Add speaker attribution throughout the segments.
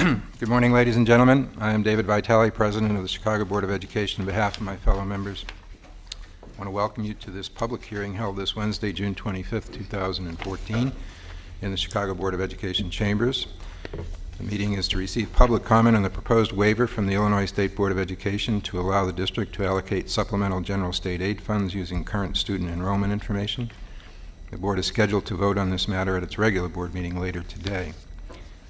Speaker 1: Good morning, ladies and gentlemen. I am David Vitale, President of the Chicago Board of Education. On behalf of my fellow members, I want to welcome you to this public hearing held this Wednesday, June 25th, 2014, in the Chicago Board of Education chambers. The meeting is to receive public comment on the proposed waiver from the Illinois State Board of Education to allow the district to allocate supplemental general state aid funds using current student enrollment information. The board is scheduled to vote on this matter at its regular board meeting later today.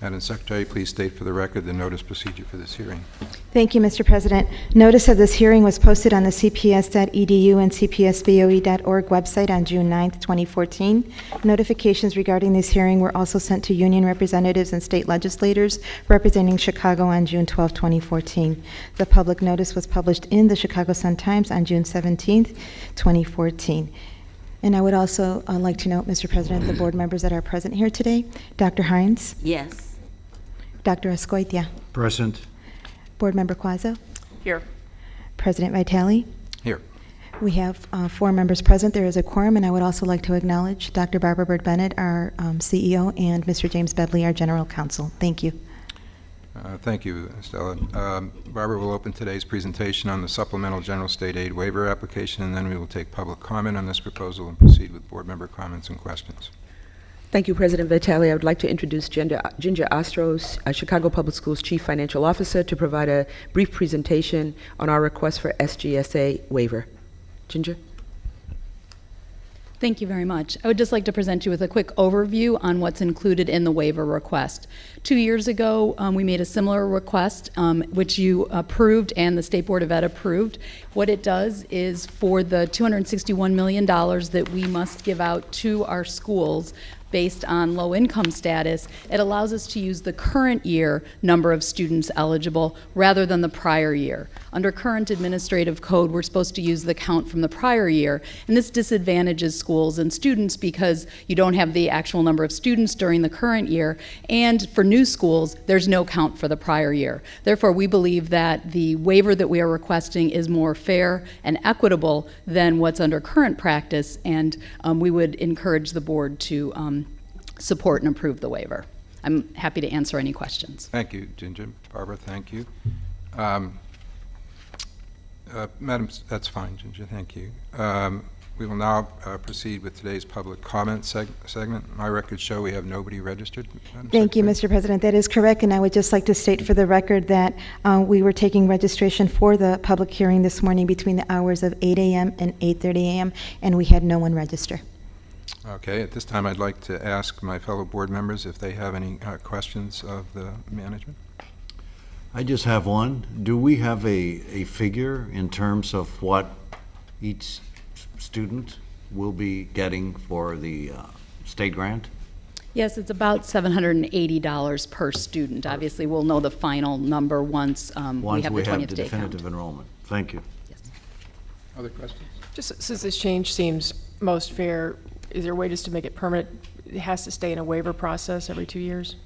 Speaker 1: Madam Secretary, please state for the record the notice procedure for this hearing.
Speaker 2: Thank you, Mr. President. Notice of this hearing was posted on the cps.edu and cpsboe.org website on June 9th, 2014. Notifications regarding this hearing were also sent to union representatives and state legislators representing Chicago on June 12, 2014. The public notice was published in the Chicago Sun-Times on June 17th, 2014. And I would also like to note, Mr. President, the board members that are present here today: Dr. Hines.
Speaker 3: Yes.
Speaker 2: Dr. Escoitia.
Speaker 4: Present.
Speaker 2: Board Member Quazzo.
Speaker 3: Here.
Speaker 2: President Vitale.
Speaker 1: Here.
Speaker 2: We have 4 members present. There is a quorum, and I would also like to acknowledge Dr. Barbara Bird Bennett, our CEO, and Mr. James Bedley, our General Counsel. Thank you.
Speaker 1: Thank you, Stella. Barbara will open today's presentation on the Supplemental General State Aid Waiver application, and then we will take public comment on this proposal and proceed with board member comments and questions.
Speaker 5: Thank you, President Vitale. I would like to introduce Ginger Ostros, Chicago Public Schools Chief Financial Officer, to provide a brief presentation on our request for SGSA waiver. Ginger?
Speaker 6: Thank you very much. I would just like to present you with a quick overview on what's included in the waiver request. 2 years ago, we made a similar request, which you approved and the State Board of Ed approved. What it does is, for the $261 million that we must give out to our schools based on low income status, it allows us to use the current year number of students eligible rather than the prior year. Under current administrative code, we're supposed to use the count from the prior year, and this disadvantages schools and students because you don't have the actual number of students during the current year, and for new schools, there's no count for the prior year. Therefore, we believe that the waiver that we are requesting is more fair and equitable than what's under current practice, and we would encourage the board to support and approve the waiver. I'm happy to answer any questions.
Speaker 1: Thank you, Ginger. Barbara, thank you. Madam, that's fine, Ginger, thank you. We will now proceed with today's public comment segment. My records show we have nobody registered.
Speaker 2: Thank you, Mr. President. That is correct, and I would just like to state for the record that we were taking registration for the public hearing this morning between the hours of 8 a.m. and 8:30 a.m., and we had no one register.
Speaker 1: Okay, at this time I'd like to ask my fellow board members if they have any questions of the management.
Speaker 4: I just have one. Do we have a figure in terms of what each student will be getting for the state grant?
Speaker 6: Yes, it's about $780 per student. Obviously, we'll know the final number once we have the 20th day
Speaker 4: definitive
Speaker 6: count.
Speaker 4: enrollment. Thank you.
Speaker 6: Yes.
Speaker 1: Other questions?
Speaker 7: Just since this change seems most fair, is there a way just to make it permanent? It has to stay in a waiver process every 2 years?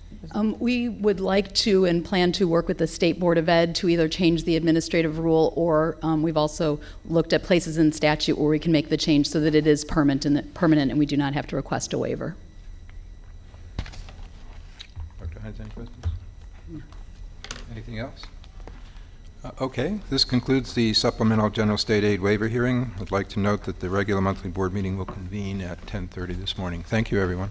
Speaker 6: We would like to and plan to work with the State Board of Ed to either change the administrative rule, or we've also looked at places in statute where we can make the change so that it is permanent and we do not have to request a waiver.
Speaker 1: Dr. Hines, any questions? No. Anything else? Okay, this concludes the Supplemental General State Aid Waiver hearing. I'd like to note that the regular monthly board meeting will convene at 10:30 this morning. Thank you, everyone.